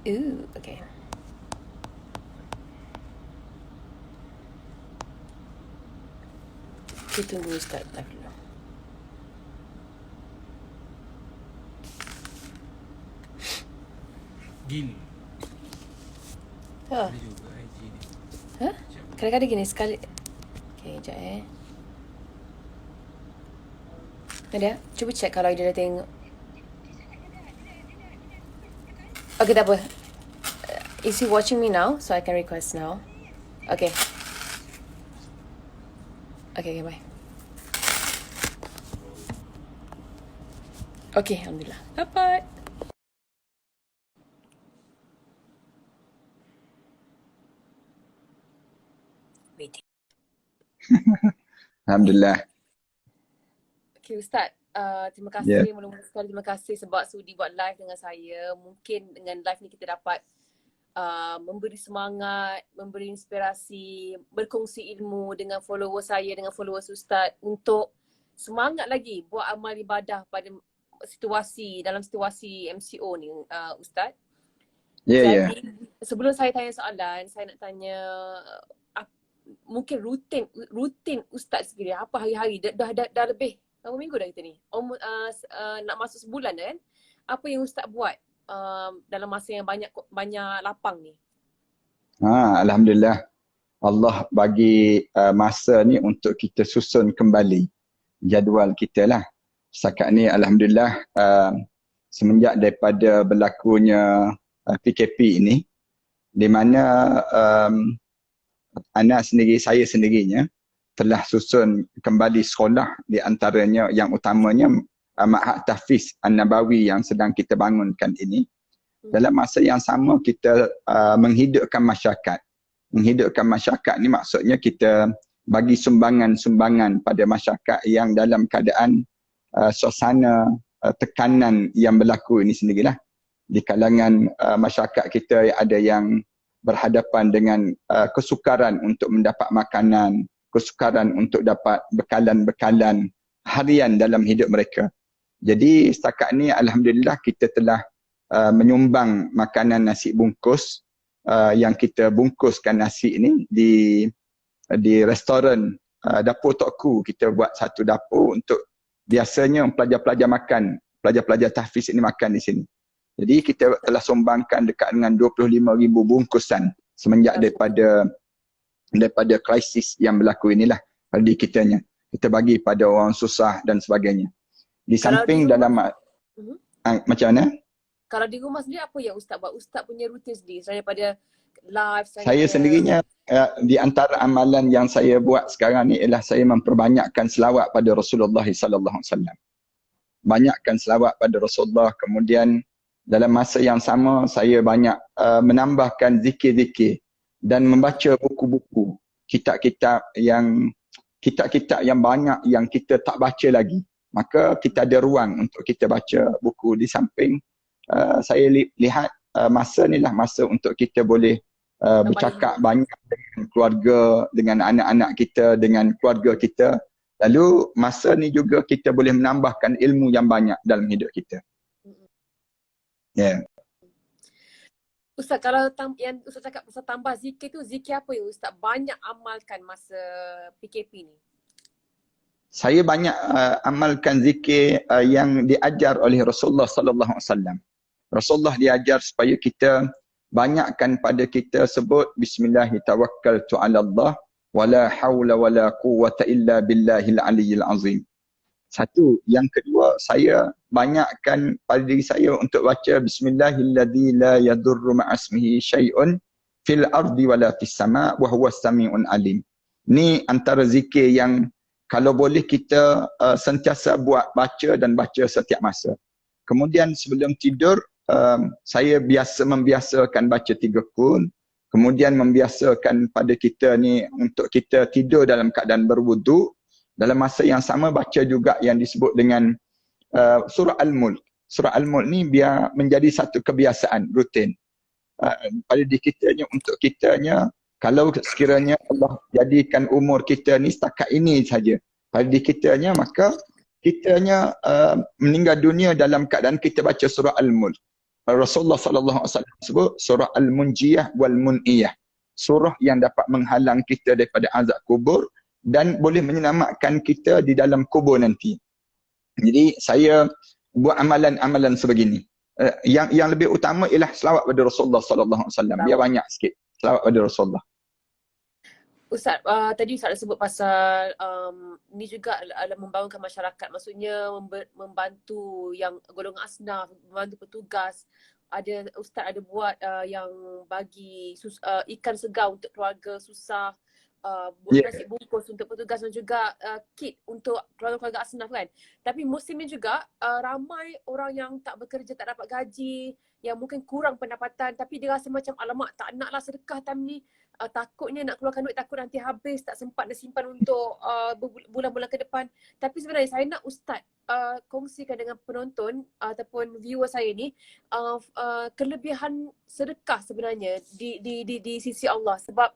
Okay. Kita tunggu start live dulu. Gin. Ha. Ada juga IG ni. Ha? Kadang-kadang gini sekali. Okay, sekejap Nadia, cuba check kalau dia dah tengok. Okay, tak apa. Is he watching me now? So I can request now. Okay. Okay, bye. Okay, Alhamdulillah. Dapat. Waiting. Alhamdulillah. Okay, Ustaz. Terima Ya. kasih, mula-mula sekali terima kasih sebab sudi buat live dengan saya. Mungkin dengan live ni kita dapat memberi semangat, memberi inspirasi, berkongsi ilmu dengan followers saya, dengan followers Ustaz untuk semangat lagi buat amal ibadah pada dalam situasi MCO ni, Ustaz. Ya. Jadi sebelum saya tanya soalan, saya nak tanya mungkin rutin Ustaz sendiri apa hari-hari dah lebih berapa minggu dah kita ni? Nak masuk sebulan dah kan? Apa yang Ustaz buat dalam masa yang banyak lapang ni? Alhamdulillah. Allah bagi masa ni untuk kita susun kembali jadual kita lah. Setakat ni Alhamdulillah semenjak daripada berlakunya PKP ini, di mana saya sendirinya telah susun kembali sekolah, di antaranya yang utamanya Ma'had Tahfiz An-Nabawi yang sedang kita bangunkan ini. Dalam masa yang sama kita menghidupkan masyarakat. Menghidupkan masyarakat ni maksudnya kita bagi sumbangan-sumbangan pada masyarakat yang dalam keadaan suasana tekanan yang berlaku ini sendirilah. Di kalangan masyarakat kita ada yang berhadapan dengan kesukaran untuk mendapat makanan, kesukaran untuk dapat bekalan-bekalan harian dalam hidup mereka. Jadi setakat ni Alhamdulillah kita telah menyumbang makanan nasi bungkus yang kita bungkuskan nasi ini di restoran Dapur Tokku. Kita buat satu dapur untuk biasanya pelajar-pelajar makan, pelajar-pelajar tahfiz ini makan di sini. Jadi kita telah sumbangkan dekat dengan 25,000 bungkusan semenjak daripada krisis yang berlaku inilah pada kitanya. Kita bagi pada orang susah dan sebagainya. Di samping dalam macam mana? Kalau di rumah sendiri apa yang Ustaz buat? Ustaz punya rutin sendiri daripada live saya sendirinya di antara amalan yang saya buat sekarang ni ialah saya memperbanyakkan selawat pada Rasulullah sallallahu alaihi wasallam. Banyakkan selawat pada Rasulullah, kemudian dalam masa yang sama saya banyak menambahkan zikir-zikir dan membaca buku-buku, kitab-kitab yang banyak yang kita tak baca lagi. Maka kita ada ruang untuk kita baca buku. Di samping saya lihat masa ni lah masa untuk kita boleh bercakap banyak dengan keluarga, dengan anak-anak kita, dengan keluarga kita. Lalu masa ni juga kita boleh menambahkan ilmu yang banyak dalam hidup kita. Ya. Ustaz, kalau yang Ustaz cakap pasal tambah zikir tu, zikir apa yang Ustaz banyak amalkan masa PKP ni? Saya banyak amalkan zikir yang diajar oleh Rasulullah sallallahu alaihi wasallam. Rasulullah diajar supaya kita banyakkan pada kita sebut bismillahirrahmanirrahim Allah wala haula wala quwwata illa billahil aliyyil azim. Satu, yang kedua saya banyakkan pada diri saya untuk baca bismillahilladzi la yadurru ma'asmihi syai'un fil ardi wala fis sama' wa huwas sami'un alim. Ni antara zikir yang kalau boleh kita sentiasa baca dan baca setiap masa. Kemudian sebelum tidur saya membiasakan baca 3 qul. Kemudian membiasakan pada kita ni untuk kita tidur dalam keadaan berwudu. Dalam masa yang sama baca juga yang disebut dengan surah Al-Mulk. Surah Al-Mulk ni biar menjadi satu kebiasaan rutin. Pada diri kitanya, untuk kitanya, kalau sekiranya Allah jadikan umur kita ni setakat ini saja pada diri kitanya, maka kitanya meninggal dunia dalam keadaan kita baca surah Al-Mulk. Rasulullah sallallahu alaihi wasallam sebut surah Al-Munjiyah wal Muniyah. Surah yang dapat menghalang kita daripada azab kubur dan boleh menyelamatkan kita di dalam kubur nanti. Jadi saya buat amalan-amalan sebegini. Yang lebih utama ialah selawat pada Rasulullah sallallahu alaihi wasallam. Biar banyak sikit selawat pada Rasulullah. Ustaz, tadi Ustaz dah sebut pasal ni juga adalah membangunkan masyarakat. Maksudnya membantu yang golongan asnaf, membantu petugas. Ustaz ada buat yang bagi ikan segar untuk keluarga susah, nasi bungkus untuk petugas dan juga kit untuk keluarga-keluarga asnaf kan. Tapi musim ni juga ramai orang yang tak bekerja, tak dapat gaji, yang mungkin kurang pendapatan tapi dia rasa macam alamak tak naklah sedekah time ni. Takutnya nak keluarkan duit, takut nanti habis, tak sempat nak simpan untuk bulan-bulan ke depan. Tapi sebenarnya saya nak Ustaz kongsikan dengan penonton ataupun viewer saya ni kelebihan sedekah sebenarnya di sisi Allah. Sebab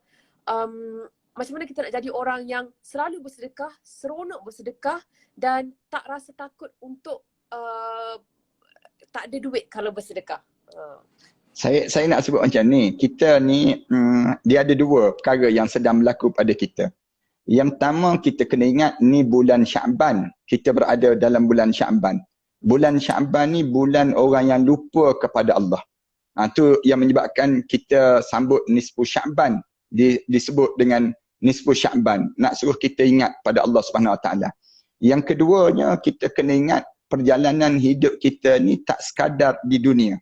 macam mana kita nak jadi orang yang selalu bersedekah, seronok bersedekah dan tak rasa takut untuk tak ada duit kalau bersedekah. Saya nak sebut macam ni. Kita ni dia ada dua perkara yang sedang berlaku pada kita. Yang pertama, kita kena ingat ni bulan Sya'ban. Kita berada dalam bulan Sya'ban. Bulan Sya'ban ni bulan orang yang lupa kepada Allah. Itu yang menyebabkan kita sambut nisfu Sya'ban. Disebut dengan nisfu Sya'ban. Nak suruh kita ingat pada Allah Subhanahu Wa Taala. Yang keduanya, kita kena ingat perjalanan hidup kita ni tak sekadar di dunia.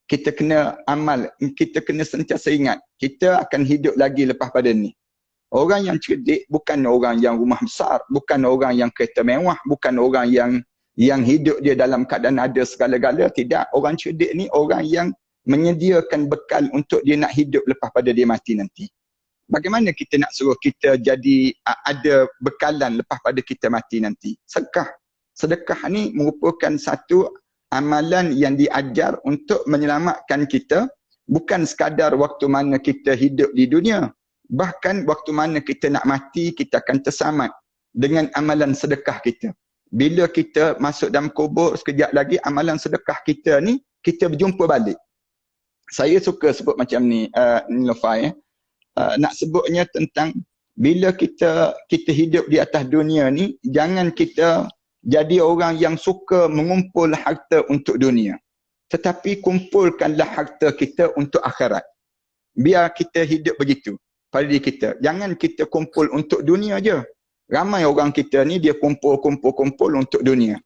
Kita kena amal, kita kena sentiasa ingat, kita akan hidup lagi lepas pada ni. Orang yang cerdik bukan orang yang rumah besar, bukan orang yang kereta mewah, bukan orang yang hidup dia dalam keadaan ada segala-gala. Tidak, orang cerdik ni orang yang menyediakan bekal untuk dia nak hidup lepas pada dia mati nanti. Bagaimana kita nak suruh kita jadi ada bekalan lepas pada kita mati nanti? Sedekah. Sedekah ni merupakan satu amalan yang diajar untuk menyelamatkan kita bukan sekadar waktu mana kita hidup di dunia. Bahkan waktu mana kita nak mati, kita akan terselamat dengan amalan sedekah kita. Bila kita masuk dalam kubur sekejap lagi, amalan sedekah kita ni, kita berjumpa balik. Saya suka sebut macam ni, Nilofai. Nak sebutnya tentang bila kita hidup di atas dunia ni, jangan kita jadi orang yang suka mengumpul harta untuk dunia. Tetapi kumpulkanlah harta kita untuk akhirat. Biar kita hidup begitu pada diri kita. Jangan kita kumpul untuk dunia je. Ramai orang kita ni dia kumpul untuk dunia.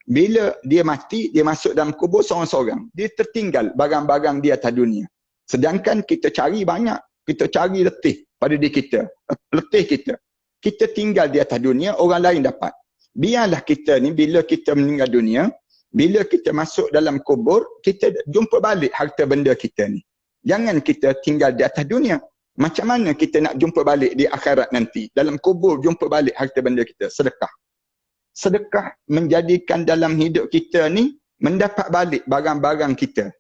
Bila dia mati, dia masuk dalam kubur seorang-seorang. Dia tertinggal barang-barang di atas dunia. Sedangkan kita cari banyak. Kita cari letih pada diri kita. Letih kita. Kita tinggal di atas dunia, orang lain dapat. Biarlah kita ni bila kita meninggal dunia, bila kita masuk dalam kubur, kita jumpa balik harta benda kita ni. Jangan kita tinggal di atas dunia. Macam mana kita nak jumpa balik di akhirat nanti? Dalam kubur jumpa balik harta benda kita. Sedekah. Sedekah menjadikan dalam hidup kita ni mendapat balik barang-barang kita.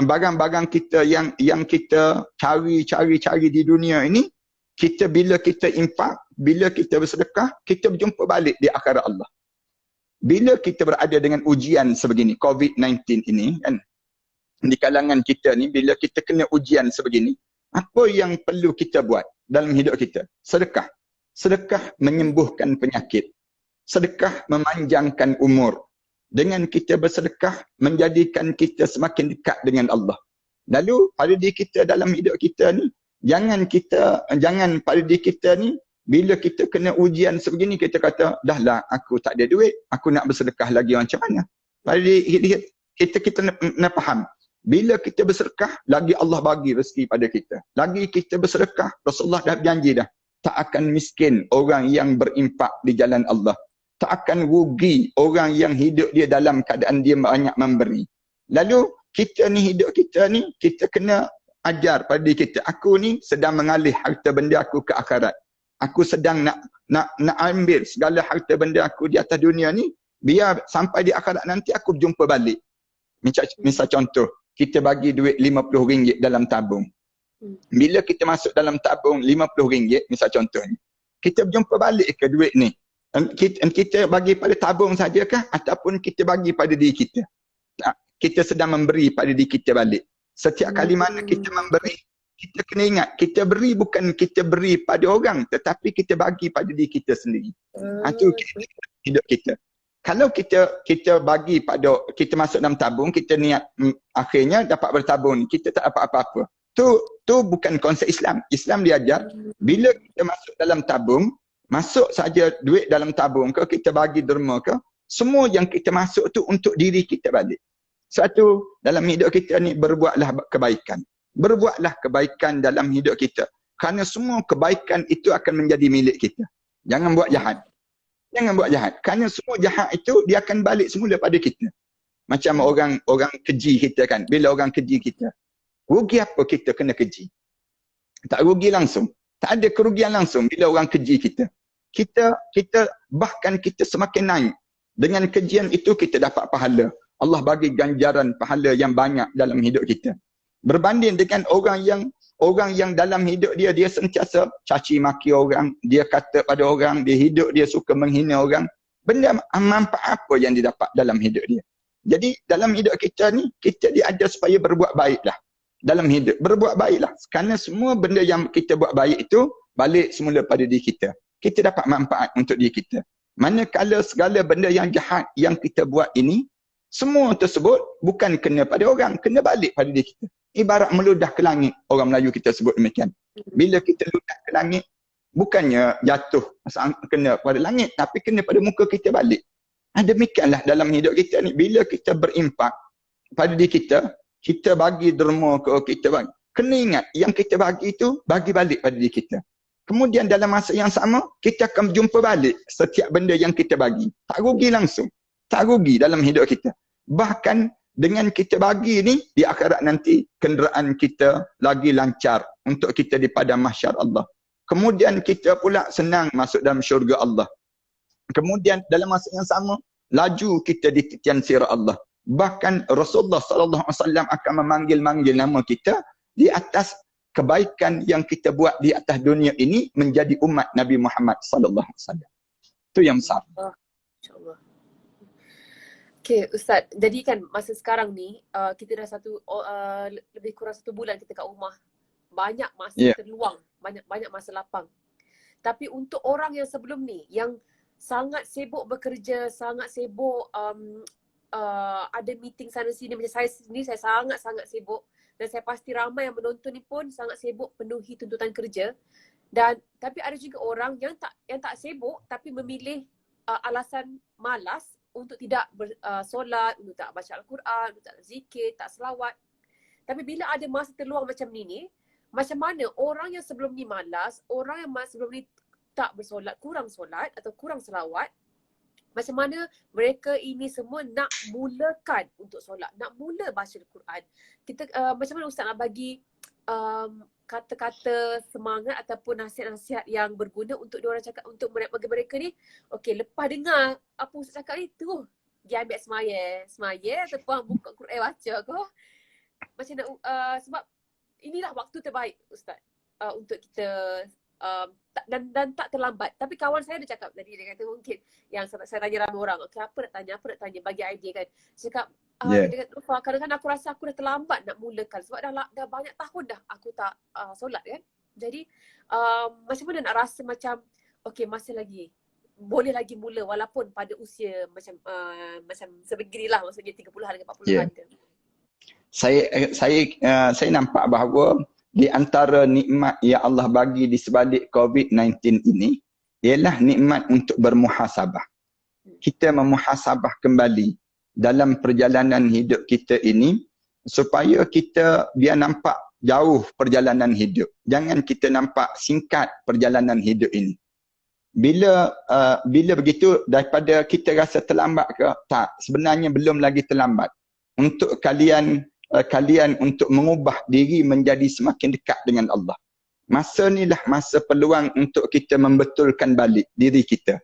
Barang-barang kita yang kita cari di dunia ini, kita bila kita infak, bila kita bersedekah, kita berjumpa balik di akhirat Allah. Bila kita berada dengan ujian sebegini, COVID-19 ini kan, di kalangan kita ni, bila kita kena ujian sebegini, apa yang perlu kita buat dalam hidup kita? Sedekah. Sedekah menyembuhkan penyakit. Sedekah memanjangkan umur. Dengan kita bersedekah, menjadikan kita semakin dekat dengan Allah. Lalu pada diri kita dalam hidup kita ni, jangan pada diri kita ni, bila kita kena ujian sebegini, kita kata, dah lah aku tak ada duit, aku nak bersedekah lagi macam mana? Pada diri kita nak faham. Bila kita bersedekah, lagi Allah bagi rezeki pada kita. Lagi kita bersedekah, Rasulullah dah berjanji dah, tak akan miskin orang yang berimpak di jalan Allah. Tak akan rugi orang yang hidup dia dalam keadaan dia banyak memberi. Lalu kita ni hidup kita ni, kita kena ajar pada diri kita, aku ni sedang mengalih harta benda aku ke akhirat. Aku sedang nak ambil segala harta benda aku di atas dunia ni, biar sampai di akhirat nanti aku berjumpa balik. Misal contoh, kita bagi duit RM50 dalam tabung. Bila kita masuk dalam tabung RM50, misal contohnya, kita berjumpa balik ke duit ni? Kita bagi pada tabung sajakah ataupun kita bagi pada diri kita? kita sedang memberi pada diri kita balik. Setiap kali mana kita memberi, kita kena ingat, kita beri bukan kita beri pada orang, tetapi kita bagi pada diri kita sendiri. Itu hidup kita. Kalau kita bagi pada, kita masuk dalam tabung, kita niat akhirnya dapat bertabung, kita tak dapat apa-apa. Tu bukan konsep Islam. Islam diajar, bila kita masuk dalam tabung, masuk saja duit dalam tabung ke, kita bagi derma ke, semua yang kita masuk tu untuk diri kita balik. Satu, dalam hidup kita ni berbuatlah kebaikan. Berbuatlah kebaikan dalam hidup kita. Kerana semua kebaikan itu akan menjadi milik kita. Jangan buat jahat. Jangan buat jahat. Kerana semua jahat itu dia akan balik semula pada kita. Macam orang keji kita kan. Bila orang keji kita, rugi apa kita kena keji? Tak rugi langsung. Tak ada kerugian langsung bila orang keji kita. Kita bahkan kita semakin naik. Dengan kejian itu kita dapat pahala. Allah bagi ganjaran pahala yang banyak dalam hidup kita. Berbanding dengan orang yang dalam hidup dia sentiasa caci maki orang, dia kata pada orang, dia hidup dia suka menghina orang. Benda manfaat apa yang didapat dalam hidup dia? Jadi dalam hidup kita ni, kita diajar supaya berbuat baiklah. Dalam hidup, berbuat baiklah. Kerana semua benda yang kita buat baik itu, balik semula pada diri kita. Kita dapat manfaat untuk diri kita. Manakala segala benda yang jahat yang kita buat ini, semua tersebut bukan kena pada orang, kena balik pada diri kita. Ibarat meludah ke langit, orang Melayu kita sebut demikian. Bila kita ludah ke langit, bukannya jatuh kena pada langit, tapi kena pada muka kita balik. Demikianlah dalam hidup kita ni, bila kita berimpak pada diri kita bagi derma ke kita bagi. Kena ingat, yang kita bagi itu, bagi balik pada diri kita. Kemudian dalam masa yang sama, kita akan jumpa balik setiap benda yang kita bagi. Tak rugi langsung. Tak rugi dalam hidup kita. Bahkan dengan kita bagi ni, di akhirat nanti, kenderaan kita lagi lancar untuk kita di padang mahsyar Allah. Kemudian kita pula senang masuk dalam syurga Allah. Kemudian dalam masa yang sama, laju kita di titian sirah Allah. Bahkan Rasulullah SAW akan memanggil-manggil nama kita di atas kebaikan yang kita buat di atas dunia ini menjadi umat Nabi Muhammad SAW. Itu yang besar. InsyaAllah. Okay, Ustaz. Jadi kan masa sekarang ni, kita dah lebih kurang 1 bulan kita kat rumah. Banyak masa terluang, banyak masa lapang. Tapi untuk orang yang sebelum ni, yang sangat sibuk bekerja, sangat sibuk ada meeting sana sini, macam saya sendiri, saya sangat-sangat sibuk. Dan saya pasti ramai yang menonton ni pun sangat sibuk penuhi tuntutan kerja. Tapi ada juga orang yang tak sibuk tapi memilih alasan malas untuk tidak solat, untuk tak baca Al-Quran, untuk tak zikir, tak selawat. Tapi bila ada masa terluang macam ni, macam mana orang yang sebelum ni malas, orang yang sebelum ni tak bersolat, kurang solat atau kurang selawat, macam mana mereka ini semua nak mulakan untuk solat, nak mula baca Al-Quran. Macam mana Ustaz nak bagi kata-kata semangat ataupun nasihat-nasihat yang berguna untuk diorang cakap, untuk bagi mereka ni, okey, lepas dengar apa Ustaz cakap ni, tu dia ambil semaya ataupun buka Quran baca ke. Macam nak, sebab inilah waktu terbaik Ustaz untuk kita dan tak terlambat. Tapi kawan saya dia cakap tadi, dia kata mungkin yang saya tanya ramai orang, okay, apa nak tanya, bagi idea kan. Dia cakap, dia kata, kadang-kadang aku rasa aku dah terlambat nak mulakan sebab dah banyak tahun dah aku tak solat kan. Jadi macam mana nak rasa macam, okay, masih lagi, boleh lagi mula walaupun pada usia macam sebeginilah, maksudnya 30-an ke 40-an ke. Saya nampak bahawa di antara nikmat yang Allah bagi di sebalik COVID-19 ini ialah nikmat untuk bermuhasabah. Kita memuhasabah kembali dalam perjalanan hidup kita ini supaya kita biar nampak jauh perjalanan hidup. Jangan kita nampak singkat perjalanan hidup ini. Bila begitu, daripada kita rasa terlambat ke? Tak, sebenarnya belum lagi terlambat. Untuk kalian untuk mengubah diri menjadi semakin dekat dengan Allah. Masa inilah masa peluang untuk kita membetulkan balik diri kita.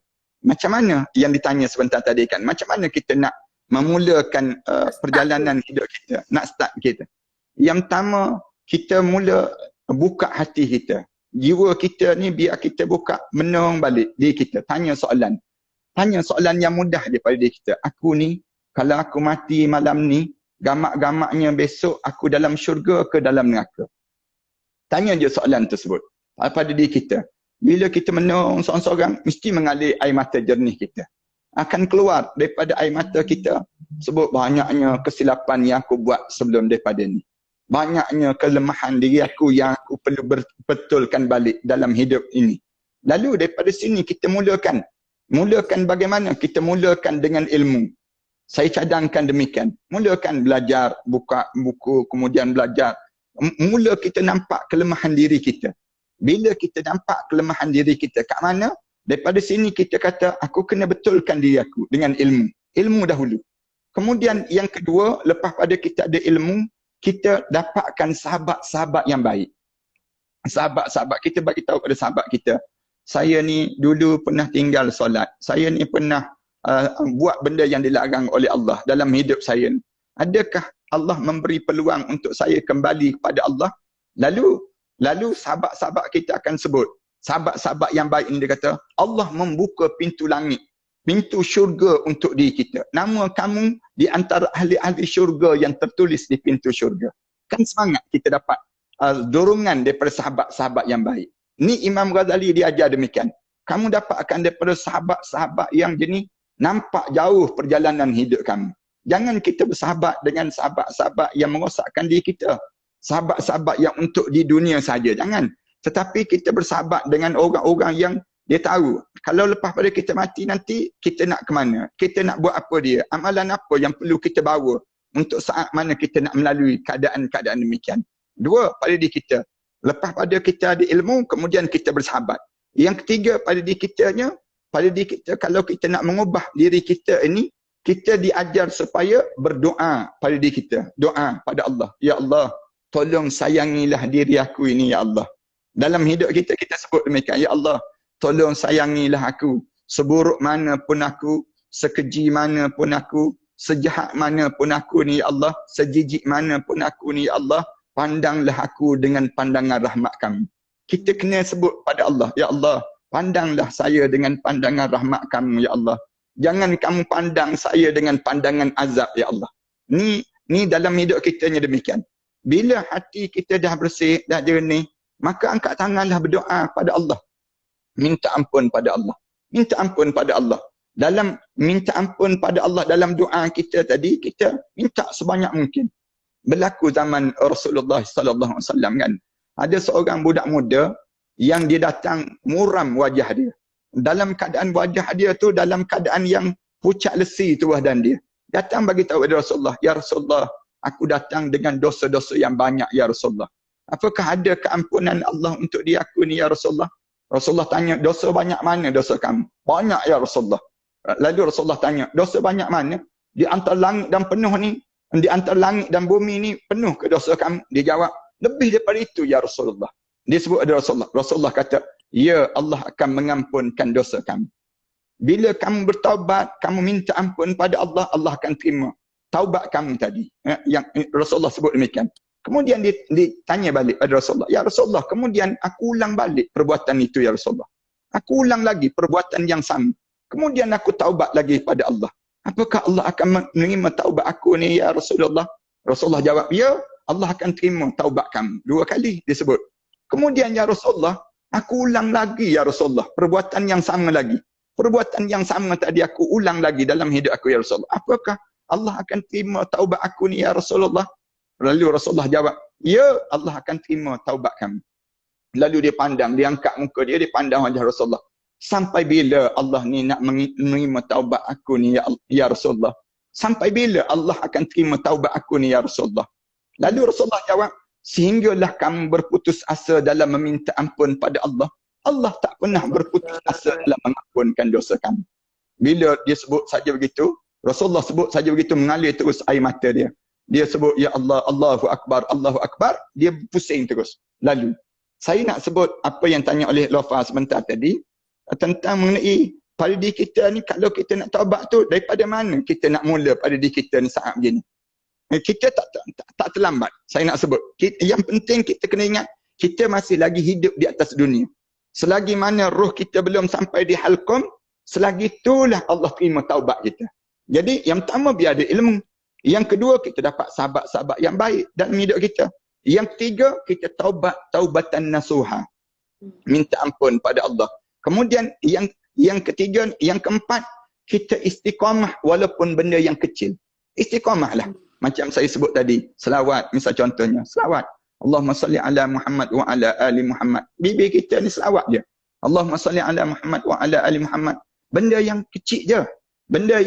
Macam mana yang ditanya sebentar tadi kan, macam mana kita nak memulakan perjalanan hidup kita, nak start kita. Yang pertama, kita mula buka hati kita. Jiwa kita ni biar kita buka, menung balik diri kita. Tanya soalan yang mudah je pada diri kita. Aku ni, kalau aku mati malam ni, gamak-gamaknya besok aku dalam syurga ke dalam neraka? Tanya je soalan tersebut pada diri kita. Bila kita menung seorang-seorang, mesti mengalir air mata jernih kita. Akan keluar daripada air mata kita sebut banyaknya kesilapan yang aku buat sebelum daripada ni. Banyaknya kelemahan diri aku yang aku perlu betulkan balik dalam hidup ini. Lalu daripada sini kita mulakan. Mulakan bagaimana? Kita mulakan dengan ilmu. Saya cadangkan demikian. Mulakan belajar, buka buku, kemudian belajar. Mula kita nampak kelemahan diri kita. Bila kita nampak kelemahan diri kita, kat mana? Daripada sini kita kata, aku kena betulkan diri aku dengan ilmu. Ilmu dahulu. Kemudian yang kedua, lepas pada kita ada ilmu, kita dapatkan sahabat-sahabat yang baik. Sahabat-sahabat, kita bagi tahu pada sahabat kita, saya ni dulu pernah tinggal solat. Saya ni pernah buat benda yang dilarang oleh Allah dalam hidup saya. Adakah Allah memberi peluang untuk saya kembali kepada Allah? Lalu sahabat-sahabat kita akan sebut, sahabat-sahabat yang baik ini dia kata, Allah membuka pintu langit, pintu syurga untuk diri kita. Nama kamu di antara ahli-ahli syurga yang tertulis di pintu syurga. Kan semangat kita dapat dorongan daripada sahabat-sahabat yang baik. Ni Imam Ghazali dia ajar demikian. Kamu dapatkan daripada sahabat-sahabat yang jenis, nampak jauh perjalanan hidup kamu. Jangan kita bersahabat dengan sahabat-sahabat yang merosakkan diri kita. Sahabat-sahabat yang untuk di dunia saja, jangan. Tetapi kita bersahabat dengan orang-orang yang dia tahu, kalau lepas pada kita mati nanti, kita nak ke mana? Kita nak buat apa dia? Amalan apa yang perlu kita bawa untuk saat mana kita nak melalui keadaan-keadaan demikian. Dua, pada diri kita. Lepas pada kita ada ilmu, kemudian kita bersahabat. Yang ketiga, pada diri kita, kalau kita nak mengubah diri kita ini, kita diajar supaya berdoa pada diri kita. Doa pada Allah. Ya Allah, tolong sayangilah diri aku ini, ya Allah. Dalam hidup kita, kita sebut demikian. Ya Allah, tolong sayangilah aku. Seburuk mana pun aku, sekeji mana pun aku, sejahat mana pun aku ni, ya Allah. Sejijik mana pun aku ni, ya Allah. Pandanglah aku dengan pandangan rahmat kamu. Kita kena sebut pada Allah. Ya Allah, pandanglah saya dengan pandangan rahmat kamu, ya Allah. Jangan kamu pandang saya dengan pandangan azab, ya Allah. Ni dalam hidup kita ni demikian. Bila hati kita dah bersih, dah jernih, maka angkat tanganlah berdoa pada Allah. Minta ampun pada Allah. Minta ampun pada Allah. Dalam minta ampun pada Allah dalam doa kita tadi, kita minta sebanyak mungkin. Berlaku zaman Rasulullah sallallahu alaihi wasallam kan. Ada seorang budak muda yang dia datang muram wajah dia. Dalam keadaan wajah dia tu dalam keadaan yang pucat lesi tu badan dia. Datang bagi tahu kepada Rasulullah, ya Rasulullah, aku datang dengan dosa-dosa yang banyak ya Rasulullah. Apakah ada keampunan Allah untuk dia aku ni ya Rasulullah? Rasulullah tanya, dosa banyak mana dosa kamu? Banyak ya Rasulullah. Lalu Rasulullah tanya, dosa banyak mana? Di antara langit dan penuh ni, di antara langit dan bumi ni penuh ke dosa kamu? Dia jawab, lebih daripada itu ya Rasulullah. Dia sebut ada Rasulullah. Rasulullah kata, ya Allah akan mengampunkan dosa kamu. Bila kamu bertaubat, kamu minta ampun pada Allah, Allah akan terima taubat kamu tadi. Yang Rasulullah sebut demikian. Kemudian ditanya balik pada Rasulullah. Ya Rasulullah, kemudian aku ulang balik perbuatan itu ya Rasulullah. Aku ulang lagi perbuatan yang sama. Kemudian aku taubat lagi pada Allah. Apakah Allah akan menerima taubat aku ni ya Rasulullah? Rasulullah jawab, ya Allah akan terima taubat kamu. 2 kali disebut. Kemudian ya Rasulullah, aku ulang lagi ya Rasulullah. Perbuatan yang sama lagi. Perbuatan yang sama tadi aku ulang lagi dalam hidup aku ya Rasulullah. Apakah Allah akan terima taubat aku ni ya Rasulullah? Lalu Rasulullah jawab, ya Allah akan terima taubat kamu. Lalu dia pandang, dia angkat muka dia, dia pandang wajah Rasulullah. Sampai bila Allah ni nak menerima taubat aku ni ya Rasulullah? Sampai bila Allah akan terima taubat aku ni ya Rasulullah? Lalu Rasulullah jawab, sehinggalah kamu berputus asa dalam meminta ampun pada Allah. Allah tak pernah berputus asa dalam mengampunkan dosa kamu. Bila dia sebut saja begitu, Rasulullah sebut saja begitu, mengalir terus air mata dia. Dia sebut, ya Allah, Allahu Akbar, Allahu Akbar. Dia pusing terus. Lalu, saya nak sebut apa yang tanya oleh Lofa sebentar tadi, tentang mengenai pada diri kita ni, kalau kita nak taubat tu, daripada mana kita nak mula pada diri kita ni saat begini? Kita tak terlambat. Saya nak sebut. Yang penting kita kena ingat, kita masih lagi hidup di atas dunia. Selagi mana roh kita belum sampai di halqum, selagi itulah Allah terima taubat kita. Jadi yang pertama biar ada ilmu. Yang kedua, kita dapat sahabat-sahabat yang baik dalam hidup kita. Yang ketiga, kita taubatan nasuha. Minta ampun pada Allah. Kemudian yang ketiga, yang keempat, kita istiqamah walaupun benda yang kecil. Istiqamah lah. Macam saya sebut tadi, selawat, misal contohnya, selawat. Allahumma salli ala Muhammad wa ala ali Muhammad. Bibir kita ni selawat je. Allahumma salli ala Muhammad wa ala ali Muhammad. Benda yang kecil je. Benda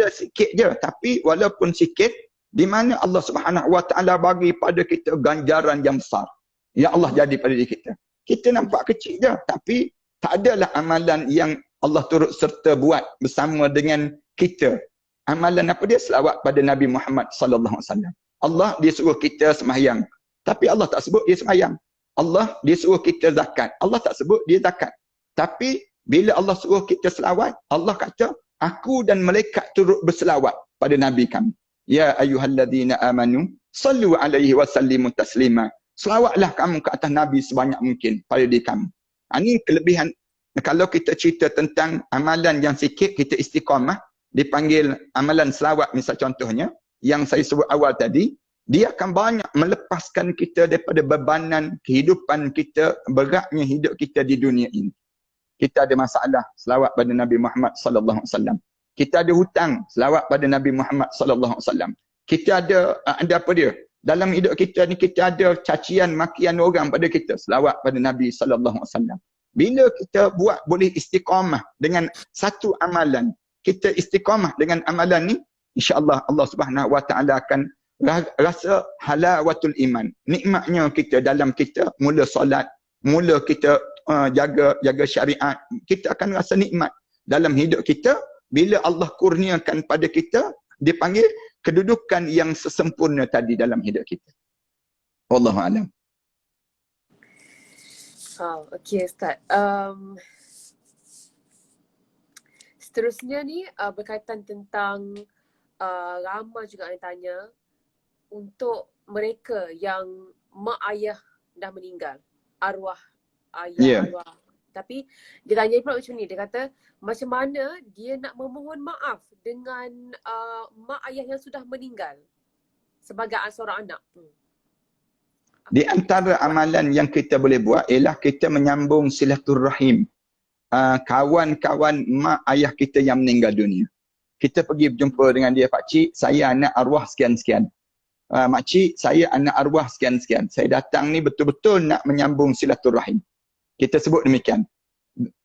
sikit je. Tapi walaupun sikit, di mana Allah Subhanahu wa taala bagi pada kita ganjaran yang besar. Ya Allah jadi pada diri kita. Kita nampak kecil je. Tapi tak adalah amalan yang Allah turut serta buat bersama dengan kita. Amalan apa dia? Selawat pada Nabi Muhammad sallallahu alaihi wasallam. Allah dia suruh kita sembahyang. Tapi Allah tak sebut dia sembahyang. Allah dia suruh kita zakat. Allah tak sebut dia zakat. Tapi bila Allah suruh kita selawat, Allah kata, aku dan malaikat turut berselawat pada Nabi kami. Ya ayyuhalladzina amanu sallu alaihi wa sallimu taslima. Selawatlah kamu ke atas Nabi sebanyak mungkin pada diri kami. Ini kelebihan. Kalau kita cerita tentang amalan yang sikit, kita istiqamah, dipanggil amalan selawat misal contohnya, yang saya sebut awal tadi, dia akan banyak melepaskan kita daripada bebanan kehidupan kita, beratnya hidup kita di dunia ini. Kita ada masalah, selawat pada Nabi Muhammad sallallahu alaihi wasallam. Kita ada hutang, selawat pada Nabi Muhammad sallallahu alaihi wasallam. Kita ada apa dia? Dalam hidup kita ni kita ada cacian makian orang pada kita, selawat pada Nabi sallallahu alaihi wasallam. Bila kita buat boleh istiqamah dengan satu amalan, kita istiqamah dengan amalan ni, insya-Allah Allah Subhanahu wa taala akan rasa halawatul iman. Nikmatnya kita dalam kita mula solat, mula kita jaga syariat, kita akan rasa nikmat dalam hidup kita bila Allah kurniakan pada kita dipanggil kedudukan yang sesempurna tadi dalam hidup kita. Wallahu a'lam. Okey Ustaz. Seterusnya ni berkaitan tentang ramai juga yang tanya untuk mereka yang mak ayah dah meninggal, arwah ayah, arwah. Tapi dia tanya pula macam ni, dia kata macam mana dia nak memohon maaf dengan mak ayah yang sudah meninggal sebagai seorang anak. Di antara amalan yang kita boleh buat ialah kita menyambung silaturrahim. Kawan-kawan mak ayah kita yang meninggal dunia. Kita pergi berjumpa dengan dia, Pak Cik, saya anak arwah sekian-sekian. Mak Cik, saya anak arwah sekian-sekian. Saya datang ni betul-betul nak menyambung silaturrahim. Kita sebut demikian.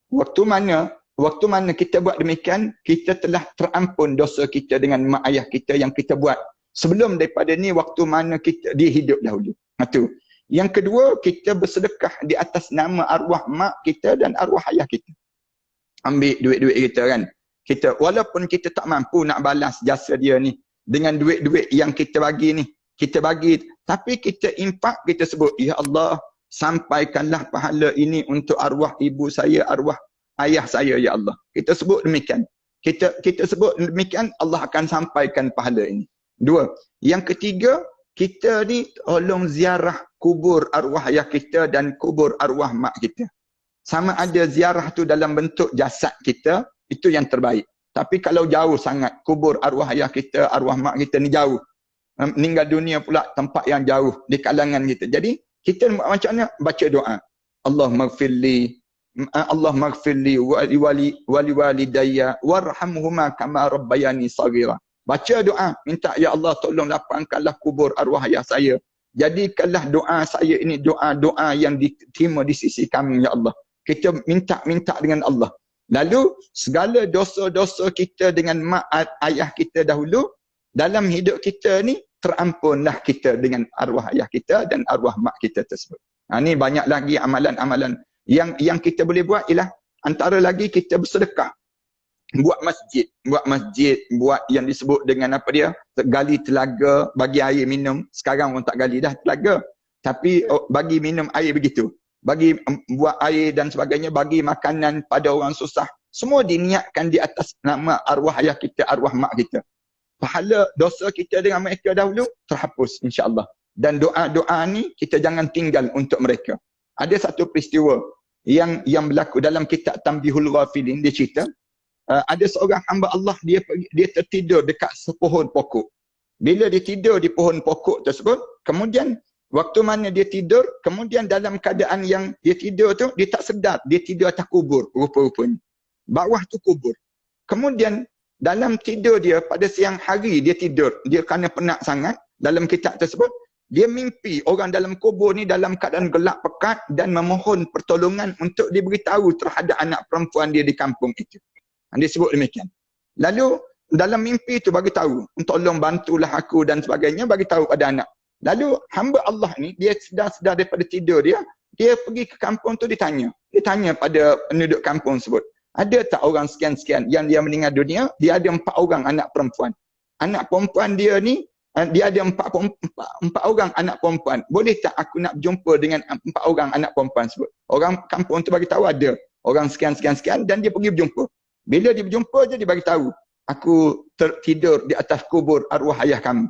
Waktu mana kita buat demikian, kita telah terampun dosa kita dengan mak ayah kita yang kita buat sebelum daripada ni, waktu mana dia hidup dahulu. Itu. Yang kedua, kita bersedekah di atas nama arwah mak kita dan arwah ayah kita. Ambil duit-duit kita kan. Kita walaupun kita tak mampu nak balas jasa dia ni dengan duit-duit yang kita bagi ni, kita bagi, tapi kita impak, kita sebut, ya Allah, sampaikanlah pahala ini untuk arwah ibu saya, arwah ayah saya, ya Allah. Kita sebut demikian. Kita sebut demikian, Allah akan sampaikan pahala ini. Dua. Yang ketiga, kita ni tolong ziarah kubur arwah ayah kita dan kubur arwah mak kita. Sama ada ziarah tu dalam bentuk jasad kita, itu yang terbaik. Tapi kalau jauh sangat, kubur arwah ayah kita, arwah mak kita ni jauh. Meninggal dunia pula tempat yang jauh di kalangan kita. Jadi, kita macam mana? Baca doa. Allah maghfirli wali walidayya warhamhuma kama rabbayani saghira. Baca doa, minta ya Allah tolong lapangkanlah kubur arwah ayah saya. Jadikanlah doa saya ini doa-doa yang diterima di sisi kami ya Allah. Kita minta dengan Allah. Lalu segala dosa-dosa kita dengan mak ayah kita dahulu, dalam hidup kita ni terampunlah kita dengan arwah ayah kita dan arwah mak kita tersebut. Ini banyak lagi amalan-amalan yang kita boleh buat ialah antara lagi kita bersedekah. Buat masjid, buat yang disebut dengan apa dia? Gali telaga, bagi air minum. Sekarang orang tak gali dah telaga. Tapi bagi minum air begitu. Bagi buat air dan sebagainya, bagi makanan pada orang susah. Semua diniatkan di atas nama arwah ayah kita, arwah mak kita. Pahala dosa kita dengan mereka dahulu terhapus insya-Allah. Dan doa-doa ni kita jangan tinggal untuk mereka. Ada satu peristiwa yang berlaku dalam kitab Tanbihul Ghafilin, dia cerita ada seorang hamba Allah, dia tertidur dekat sepohon pokok. Bila dia tidur di pohon pokok tersebut, kemudian waktu mana dia tidur, kemudian dalam keadaan yang dia tidur tu, dia tak sedar, dia tidur atas kubur rupa-rupanya. Bawah tu kubur. Kemudian dalam tidur dia pada siang hari dia tidur, dia kerana penat sangat, dalam kitab tersebut, dia mimpi orang dalam kubur ni dalam keadaan gelap pekat dan memohon pertolongan untuk diberitahu terhadap anak perempuan dia di kampung itu. Dia sebut demikian. Lalu dalam mimpi tu bagi tahu, tolong bantulah aku dan sebagainya, bagi tahu pada anak. Lalu hamba Allah ni, dia sedar daripada tidur dia pergi ke kampung tu, dia tanya pada penduduk kampung tersebut, ada tak orang sekian-sekian yang dia meninggal dunia, dia ada 4 orang anak perempuan. Anak perempuan dia ni, dia ada 4 orang anak perempuan. Boleh tak aku nak berjumpa dengan 4 orang anak perempuan tersebut? Orang kampung tu bagi tahu ada orang sekian-sekian dan dia pergi berjumpa. Bila dia berjumpa je, dia bagi tahu, aku tertidur di atas kubur arwah ayah kami.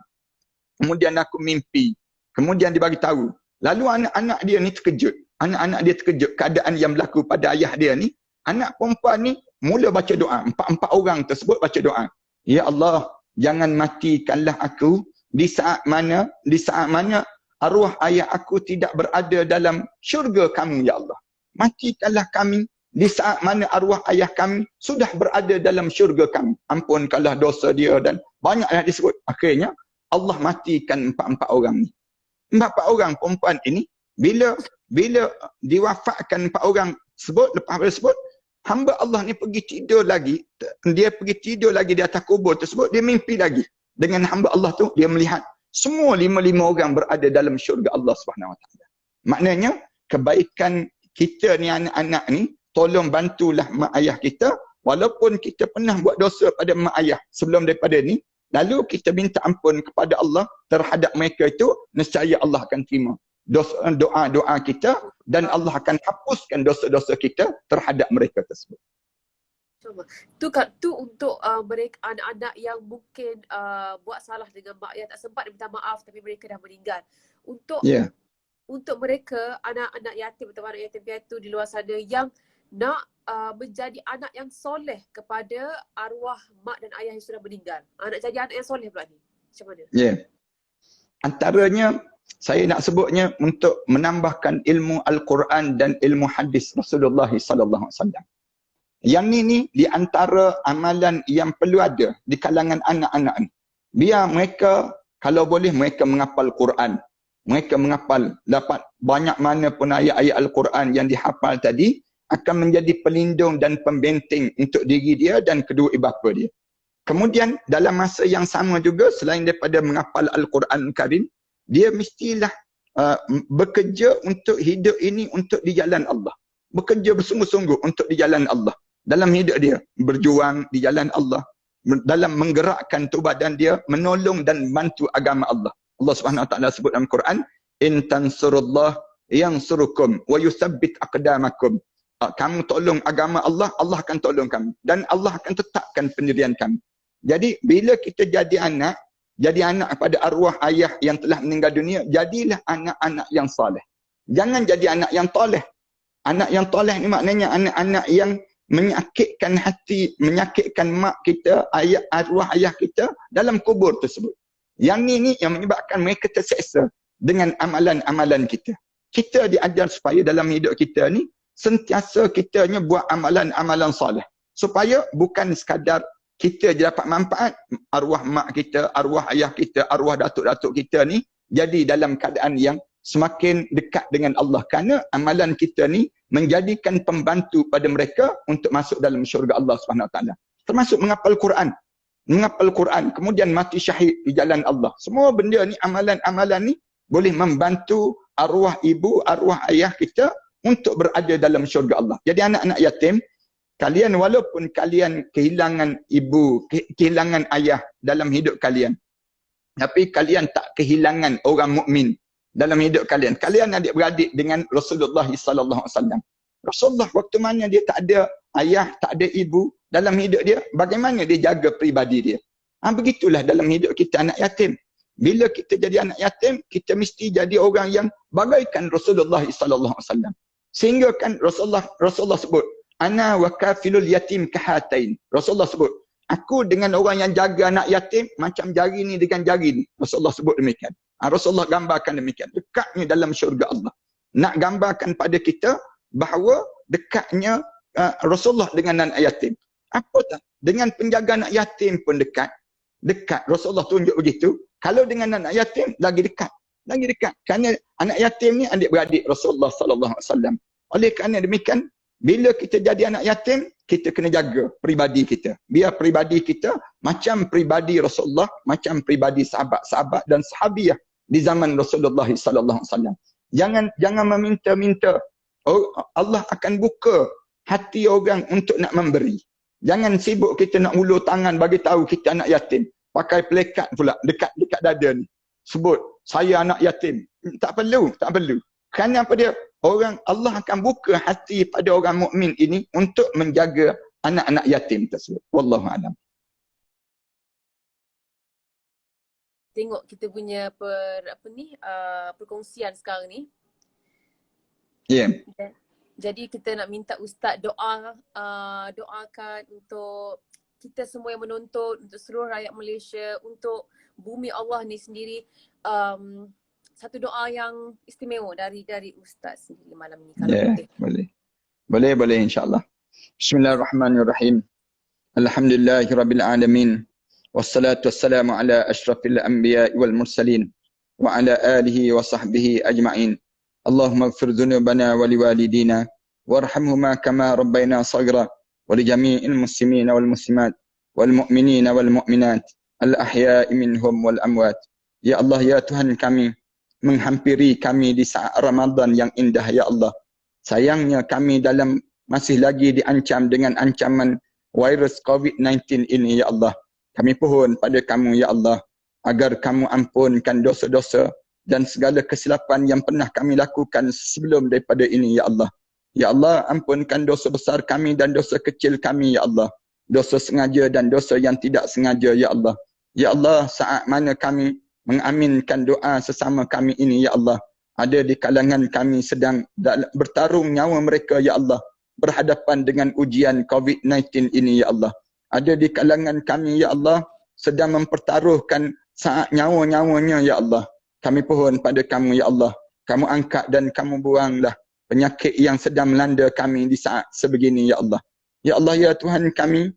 Kemudian aku mimpi. Kemudian dia bagi tahu. Lalu anak-anak dia ni terkejut. Anak-anak dia terkejut keadaan yang berlaku pada ayah dia ni. Anak perempuan ni mula baca doa. 4 orang tersebut baca doa. Ya Allah, jangan matikanlah aku di saat mana arwah ayah aku tidak berada dalam syurga kamu, ya Allah. Matikanlah kami di saat mana arwah ayah kami sudah berada dalam syurga kami. Ampunkanlah dosa dia dan banyaklah disebut. Akhirnya Allah matikan 4 orang ni. 4 orang perempuan ini bila diwafatkan 4 orang sebut, lepas tersebut hamba Allah ni pergi tidur lagi. Dia pergi tidur lagi di atas kubur tersebut, dia mimpi lagi. Dengan hamba Allah tu dia melihat semua 5 orang berada dalam syurga Allah Subhanahu Wa Taala. Maknanya kebaikan kita ni anak-anak ni, tolong bantulah mak ayah kita, walaupun kita pernah buat dosa pada mak ayah sebelum daripada ni, lalu kita minta ampun kepada Allah terhadap mereka itu, nescaya Allah akan terima doa-doa kita dan Allah akan hapuskan dosa-dosa kita terhadap mereka tersebut. Tu untuk mereka anak-anak yang mungkin buat salah dengan mak ayah, tak sempat minta maaf tapi mereka dah meninggal. Untuk mereka anak-anak yatim atau anak yatim piatu di luar sana yang nak menjadi anak yang soleh kepada arwah mak dan ayah yang sudah meninggal. Nak jadi anak yang soleh pula ni. Macam mana? Antaranya saya nak sebutnya untuk menambahkan ilmu Al-Quran dan ilmu hadis Rasulullah sallallahu alaihi wasallam. Yang ni di antara amalan yang perlu ada di kalangan anak-anak ni. Biar mereka, kalau boleh mereka menghafal Quran. Mereka menghafal, dapat banyak mana pun ayat-ayat Al-Quran yang dihafal tadi akan menjadi pelindung dan pembenteng untuk diri dia dan kedua ibu bapa dia. Kemudian dalam masa yang sama juga, selain daripada menghafal Al-Quran Karim, dia mestilah bekerja untuk hidup ini untuk di jalan Allah. Bekerja bersungguh-sungguh untuk di jalan Allah. Dalam hidup dia, berjuang di jalan Allah. Dalam menggerakkan tubuh badan dia, menolong dan bantu agama Allah. Allah Subhanahu Wa Taala sebut dalam Quran, in tansurullah yansurukum wa yuthabbit aqdamakum. Kamu tolong agama Allah, Allah akan tolong kamu. Dan Allah akan tetapkan pendirian kamu. Jadi bila kita jadi anak kepada arwah ayah yang telah meninggal dunia, jadilah anak-anak yang soleh. Jangan jadi anak yang toleh. Anak yang toleh ni maknanya anak-anak yang menyakitkan hati, menyakitkan mak kita, arwah ayah kita dalam kubur tersebut. Yang ni yang menyebabkan mereka terseksa dengan amalan-amalan kita. Kita diajar supaya dalam hidup kita ni sentiasa kitanya buat amalan-amalan soleh. Supaya bukan sekadar kita je dapat manfaat, arwah mak kita, arwah ayah kita, arwah datuk-datuk kita ni jadi dalam keadaan yang semakin dekat dengan Allah. Kerana amalan kita ni menjadikan pembantu pada mereka untuk masuk dalam syurga Allah Subhanahu Wa Taala. Termasuk menghafal Quran, kemudian mati syahid di jalan Allah. Semua benda ni, amalan-amalan ni boleh membantu arwah ibu, arwah ayah kita untuk berada dalam syurga Allah. Jadi anak-anak yatim, kalian walaupun kalian kehilangan ibu, kehilangan ayah dalam hidup kalian, tapi kalian tak kehilangan orang mukmin dalam hidup kalian. Kalian adik-beradik dengan Rasulullah sallallahu alaihi wasallam. Rasulullah waktu mana dia tak ada ayah, tak ada ibu dalam hidup dia, bagaimana dia jaga peribadi dia? Begitulah dalam hidup kita anak yatim. Bila kita jadi anak yatim, kita mesti jadi orang yang bagaikan Rasulullah sallallahu alaihi wasallam. Sehingga kan Rasulullah sebut, ana wa kafilul yatim kahatain. Rasulullah sebut, Aku dengan orang yang jaga anak yatim, macam jari ni dengan jari ni. Rasulullah sebut demikian. Rasulullah gambarkan demikian. Dekatnya dalam syurga Allah. Nak gambarkan pada kita bahawa dekatnya Rasulullah dengan anak yatim. Apa tak? Dengan penjaga anak yatim pun dekat. Dekat. Rasulullah tunjuk begitu. Kalau dengan anak yatim, lagi dekat. Lagi dekat. Kerana anak yatim ni adik-beradik Rasulullah SAW. Oleh kerana demikian, bila kita jadi anak yatim, kita kena jaga peribadi kita. Biar peribadi kita macam peribadi Rasulullah, macam peribadi sahabat-sahabat dan sahabiah di zaman Rasulullah SAW. Jangan meminta-minta. Oh, Allah akan buka hati orang untuk nak memberi. Jangan sibuk kita nak ulur tangan bagi tahu kita anak yatim. Pakai pelekat pula dekat dada ni. Sebut, saya anak yatim. Tak perlu. Kerana apa dia? Allah akan buka hati pada orang mukmin ini untuk menjaga anak-anak yatim tersebut. Wallahu a'lam. Tengok kita punya perkongsian sekarang ni. Ya. Yeah. Jadi kita nak minta Ustaz doakan untuk kita semua yang menonton, untuk seluruh rakyat Malaysia, untuk bumi Allah ni sendiri. Satu doa yang istimewa dari Ustaz sendiri malam ni. Kalau boleh insya-Allah. Bismillahirrahmanirrahim. Alhamdulillahirabbil alamin. Wassalatu wassalamu ala asyrafil anbiya'i wal mursalin wa ala alihi wa sahbihi ajma'in. Allahumma ighfir dhunubana wa liwalidina warhamhuma kama rabbayna shaghira wa li jami'il muslimina wal muslimat wal mu'minina wal mu'minat al ahya'i minhum wal amwat. Ya Allah, ya Tuhan kami, menghampiri kami di saat Ramadan yang indah ya Allah. Sayangnya kami masih lagi diancam dengan ancaman virus COVID-19 ini ya Allah. Kami pohon pada kamu ya Allah agar kamu ampunkan dosa-dosa dan segala kesilapan yang pernah kami lakukan sebelum daripada ini ya Allah. Ya Allah, ampunkan dosa besar kami dan dosa kecil kami ya Allah. Dosa sengaja dan dosa yang tidak sengaja ya Allah. Ya Allah, saat mana kami mengaminkan doa sesama kami ini ya Allah, ada di kalangan kami sedang bertarung nyawa mereka ya Allah, berhadapan dengan ujian COVID-19 ini ya Allah. Ada di kalangan kami ya Allah sedang mempertaruhkan saat nyawa-nyawanya ya Allah. Kami pohon pada kamu ya Allah, kamu angkat dan kamu buanglah penyakit yang sedang melanda kami di saat sebegini ya Allah. Ya Allah, ya Tuhan kami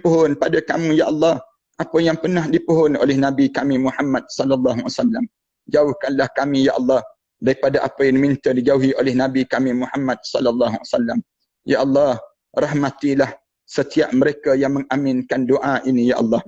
pohon pada kamu ya Allah, apa yang pernah dipohon oleh Nabi kami Muhammad sallallahu alaihi wasallam. Jauhkanlah kami ya Allah daripada apa yang minta dijauhi oleh Nabi kami Muhammad sallallahu alaihi wasallam. Ya Allah, rahmatilah setiap mereka yang mengaminkan doa ini ya Allah.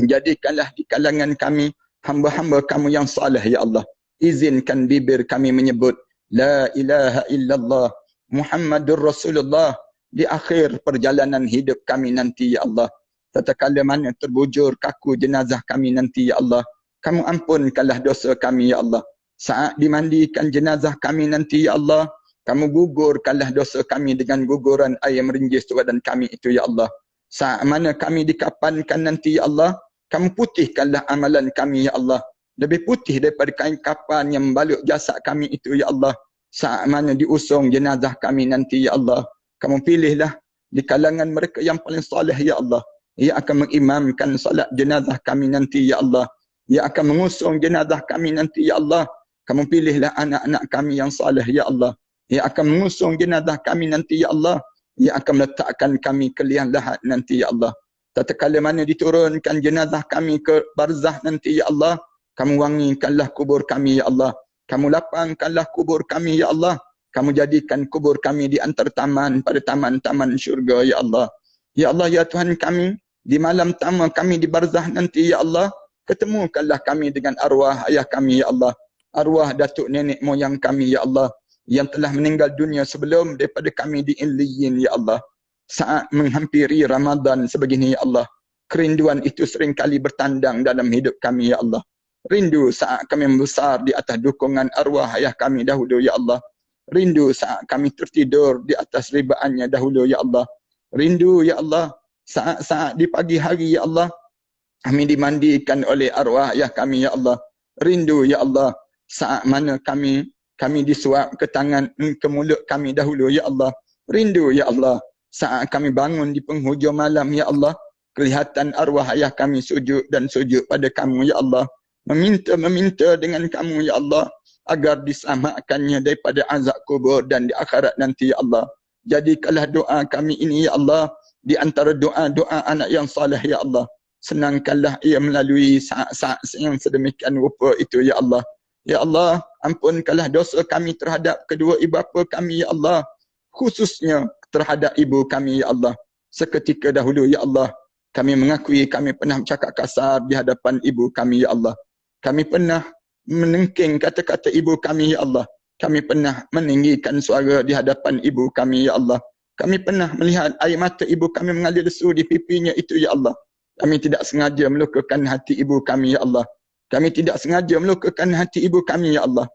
Jadikanlah di kalangan kami hamba-hamba kamu yang saleh ya Allah. Izinkan bibir kami menyebut la ilaha illallah Muhammadur Rasulullah di akhir perjalanan hidup kami nanti ya Allah. Tatkala mana terbujur kaku jenazah kami nanti ya Allah, kamu ampunkanlah dosa kami ya Allah. Saat dimandikan jenazah kami nanti ya Allah, kamu gugurkanlah dosa kami dengan guguran air merinjis badan kami itu ya Allah. Saat mana kami dikapankan nanti ya Allah, kamu putihkanlah amalan kami ya Allah. Lebih putih daripada kain kapan yang membalut jasad kami itu ya Allah. Saat mana diusung jenazah kami nanti ya Allah, kamu pilihlah di kalangan mereka yang paling soleh ya Allah. Ia akan mengimamkan salat jenazah kami nanti ya Allah. Ia akan mengusung jenazah kami nanti ya Allah. Kamu pilihlah anak-anak kami yang saleh ya Allah. Ia akan mengusung jenazah kami nanti ya Allah. Ia akan meletakkan kami ke liang lahat nanti ya Allah. Tatkala mana diturunkan jenazah kami ke barzah nanti ya Allah, kamu wangikanlah kubur kami ya Allah. Kamu lapangkanlah kubur kami ya Allah. Kamu jadikan kubur kami di antara taman pada taman-taman syurga ya Allah. Ya Allah, ya Tuhan kami, di malam pertama kami di barzah nanti ya Allah, ketemukanlah kami dengan arwah ayah kami ya Allah, arwah datuk nenek moyang kami ya Allah yang telah meninggal dunia sebelum daripada kami di Illiyin ya Allah. Saat menghampiri Ramadan sebegini ya Allah, kerinduan itu seringkali bertandang dalam hidup kami ya Allah. Rindu saat kami membesar di atas dukungan arwah ayah kami dahulu ya Allah. Rindu saat kami tertidur di atas ribaannya dahulu ya Allah. Rindu ya Allah saat-saat di pagi hari ya Allah kami dimandikan oleh arwah ayah kami ya Allah. Rindu ya Allah saat mana kami disuap ke tangan ke mulut kami dahulu ya Allah. Rindu ya Allah saat kami bangun di penghujung malam ya Allah, kelihatan arwah ayah kami sujud dan sujud pada kamu ya Allah. Meminta dengan kamu ya Allah agar diselamatkannya daripada azab kubur dan di akhirat nanti ya Allah. Jadikanlah doa kami ini ya Allah di antara doa-doa anak yang saleh ya Allah. Senangkanlah ia melalui saat-saat yang sedemikian rupa itu ya Allah. Ya Allah, ampunkanlah dosa kami terhadap kedua ibu bapa kami ya Allah. Khususnya terhadap ibu kami ya Allah. Seketika dahulu ya Allah, kami mengakui kami pernah bercakap kasar di hadapan ibu kami ya Allah. Kami pernah menengking kata-kata ibu kami ya Allah. Kami pernah meninggikan suara di hadapan ibu kami ya Allah. Kami pernah melihat air mata ibu kami mengalir lesu di pipinya itu ya Allah. Kami tidak sengaja melukakan hati ibu kami ya Allah. Kami tidak sengaja melukakan hati ibu kami ya Allah.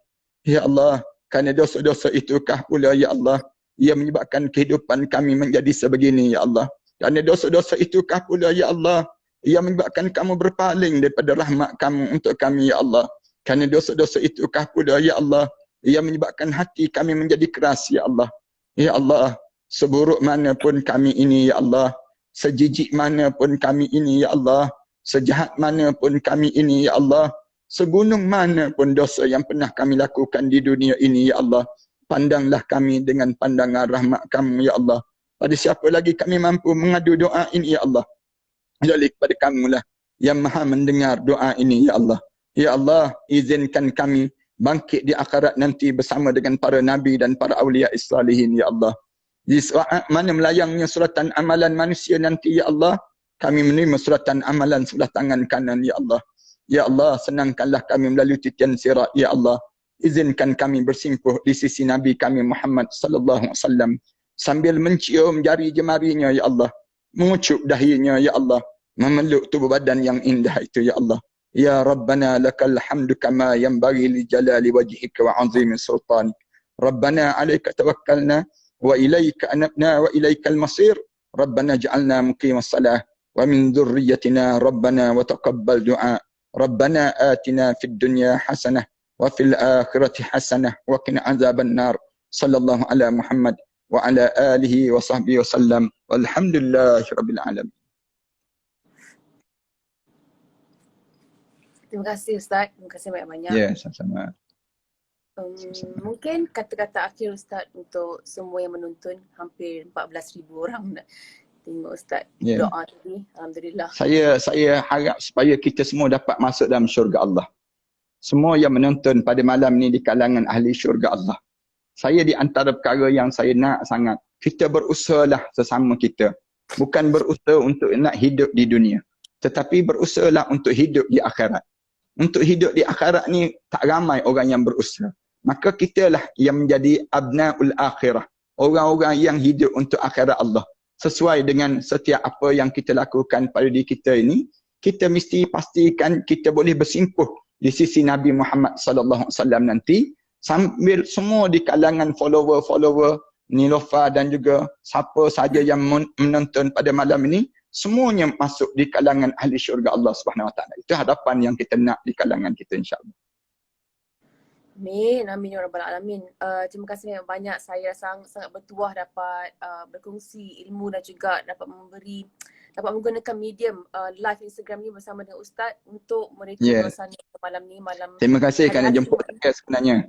Ya Allah, kerana dosa-dosa itukah pula ya Allah ia menyebabkan kehidupan kami menjadi sebegini ya Allah. Kerana dosa-dosa itukah pula ya Allah ia menyebabkan kamu berpaling daripada rahmat kamu untuk kami ya Allah. Kerana dosa-dosa itukah pula ya Allah ia menyebabkan hati kami menjadi keras ya Allah. Ya Allah, seburuk mana pun kami ini ya Allah, sejijik mana pun kami ini ya Allah, sejahat mana pun kami ini ya Allah, segunung mana pun dosa yang pernah kami lakukan di dunia ini ya Allah, pandanglah kami dengan pandangan rahmat kamu ya Allah. Pada siapa lagi kami mampu mengadu doa ini ya Allah, kecuali kepada kamulah yang maha mendengar doa ini ya Allah. Ya Allah, izinkan kami bangkit di akhirat nanti bersama dengan para nabi dan para awliya salihin ya Allah. Di saat mana melayangnya suratan amalan manusia nanti ya Allah, kami menerima suratan amalan sebelah tangan kanan ya Allah. Ya Allah, senangkanlah kami melalui titian sirat ya Allah. Izinkan kami bersimpuh di sisi Nabi kami Muhammad sallallahu alaihi wasallam sambil mencium jari jemarinya ya Allah, mengucup dahinya ya Allah, memeluk tubuh badan yang indah itu ya Allah. Ya Rabbana lakal hamdu kama yanbaghi li jalali wajhika wa 'azimi sultanik. Rabbana 'alaika tawakkalna wa ilaika anabna wa ilaikal masir. Rabbana ja'alna muqimas salah wa min dhurriyyatina Rabbana wa taqabbal du'a. Rabbana atina fid dunya hasanah wa fil akhirati hasanah wa qina azaban nar. Sallallahu ala Muhammad wa ala alihi wa sahbihi wasallam. Walhamdulillahirabbil alamin. Terima kasih Ustaz. Terima kasih banyak-banyak. Ya, sama-sama. Mungkin kata-kata akhir Ustaz untuk semua yang menonton, hampir 14,000 orang dah tengok Ustaz doa tadi. Alhamdulillah. Saya harap supaya kita semua dapat masuk dalam syurga Allah. Semua yang menonton pada malam ni di kalangan ahli syurga Allah. Saya di antara perkara yang saya nak sangat, kita berusahalah sesama kita. Bukan berusaha untuk nak hidup di dunia, tetapi berusahalah untuk hidup di akhirat. Untuk hidup di akhirat ni tak ramai orang yang berusaha. Maka kitalah yang menjadi abnaul akhirah. Orang-orang yang hidup untuk akhirat Allah. Sesuai dengan setiap apa yang kita lakukan pada diri kita ini, kita mesti pastikan kita boleh bersimpuh di sisi Nabi Muhammad sallallahu alaihi wasallam nanti, sambil semua di kalangan follower-follower Nilofa dan juga siapa saja yang menonton pada malam ini, semuanya masuk di kalangan ahli syurga Allah Subhanahu Wa Taala. Itu hadapan yang kita nak di kalangan kita insya-Allah. Amin, amin ya rabbal alamin. Terima kasih banyak. Saya sangat bertuah dapat berkongsi ilmu dan juga dapat menggunakan medium live Instagram ni bersama dengan Ustaz untuk mereka suasana malam ni, malam. Terima kasih kerana jemput saya sebenarnya.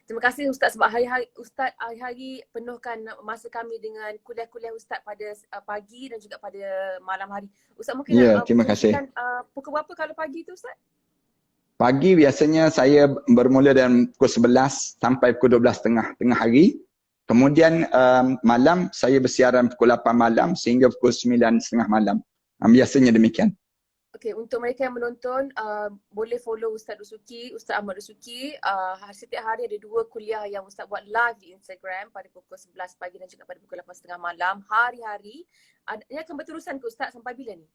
Terima kasih Ustaz sebab hari-hari penuhkan masa kami dengan kuliah-kuliah Ustaz pada pagi dan juga pada malam hari. Ustaz mungkin terima kasih. Pukul berapa kalau pagi tu Ustaz? Pagi biasanya saya bermula dalam pukul 11 sampai pukul 12.30 tengah hari. Kemudian malam saya bersiaran pukul 8 malam sehingga pukul 9.30 malam. Biasanya demikian. Okey, untuk mereka yang menonton, boleh follow Ustaz Dusuki, Ustaz Ahmad Dusuki. Setiap hari ada 2 kuliah yang Ustaz buat live di Instagram pada pukul 11 pagi dan juga pada pukul 8.30 malam. Hari-hari. Ia akan berterusan ke Ustaz sampai bila ni?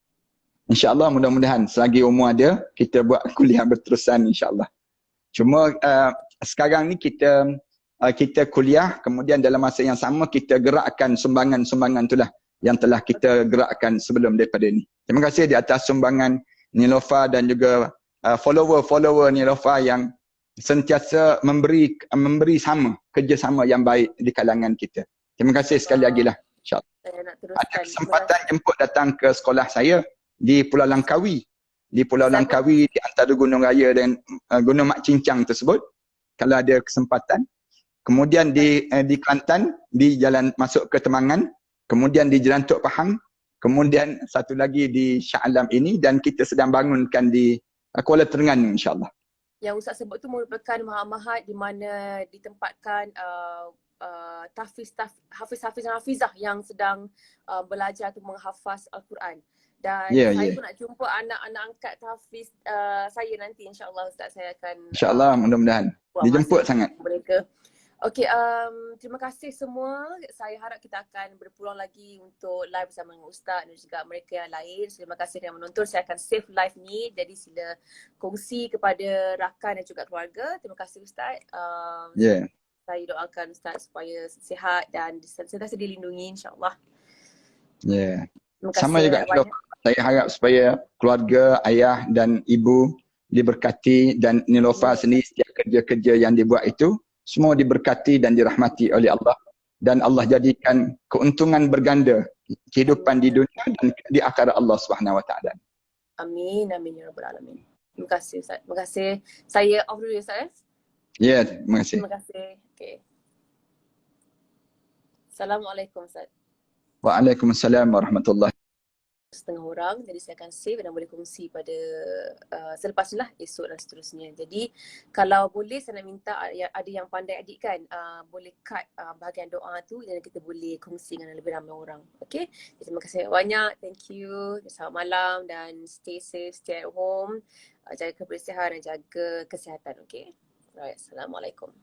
InsyaAllah mudah-mudahan selagi umur ada, kita buat kuliah berterusan insyaAllah. Cuma sekarang ni kita kuliah, kemudian dalam masa yang sama kita gerakkan sumbangan-sumbangan itulah yang telah kita gerakkan sebelum daripada ini. Terima kasih di atas sumbangan Nilofa dan juga follower-follower Nilofa yang sentiasa memberi sama kerjasama yang baik di kalangan kita. Terima kasih sekali lagi lah. InsyaAllah. Saya nak Ada teruskan. kesempatan jemput datang ke sekolah saya di Pulau Langkawi. Di Pulau Saya pun Langkawi di antara Gunung Raya dan Gunung Mak Cincang tersebut. Kalau ada kesempatan. Kemudian di Kelantan, di jalan masuk ke Temangan. Kemudian di Jalan Tok Pahang. Kemudian satu lagi di Shah Alam ini. Dan kita sedang bangunkan di Kuala Terengganu insyaAllah. yang Ustaz sebut tu merupakan mahat-mahat di mana ditempatkan hafiz-hafiz dan hafizah yang sedang belajar atau menghafaz Al-Quran. Dan saya pun nak jumpa anak-anak angkat hafiz saya nanti, insyaAllah Ustaz. Saya akan InsyaAllah, mudah-mudahan dijemput sangat mereka. Okey, terima kasih semua. Saya harap kita akan berpeluang lagi untuk live bersama dengan Ustaz dan juga mereka yang lain. Terima kasih yang menonton. Saya akan save live ni, jadi sila kongsi kepada rakan dan juga keluarga. Terima kasih Ustaz. Saya doakan Ustaz supaya sihat dan sentiasa dilindungi, insyaAllah. Sama juga saya harap supaya keluarga, ayah dan ibu diberkati, dan Niloufar sendiri setiap kerja-kerja yang dibuat itu semua diberkati dan dirahmati oleh Allah, dan Allah jadikan keuntungan berganda kehidupan di dunia dan di akhirat Allah Subhanahu Wa Taala. Amin, amin ya rabbal alamin. Terima kasih Ustaz. Terima kasih. Saya off dulu ya Ustaz. Ya, terima kasih. Terima kasih. Okey. Assalamualaikum Ustaz. Waalaikumsalam warahmatullahi. Setengah orang, jadi saya akan save dan boleh kongsi pada selepas ni lah, esok dan seterusnya. Jadi kalau boleh saya nak minta ada yang pandai adik kan, boleh cut bahagian doa tu dan kita boleh kongsi dengan lebih ramai orang. Okay, terima kasih banyak, thank you, selamat malam dan stay safe, stay at home, jaga kebersihan dan jaga kesihatan. Okay, alright, Assalamualaikum.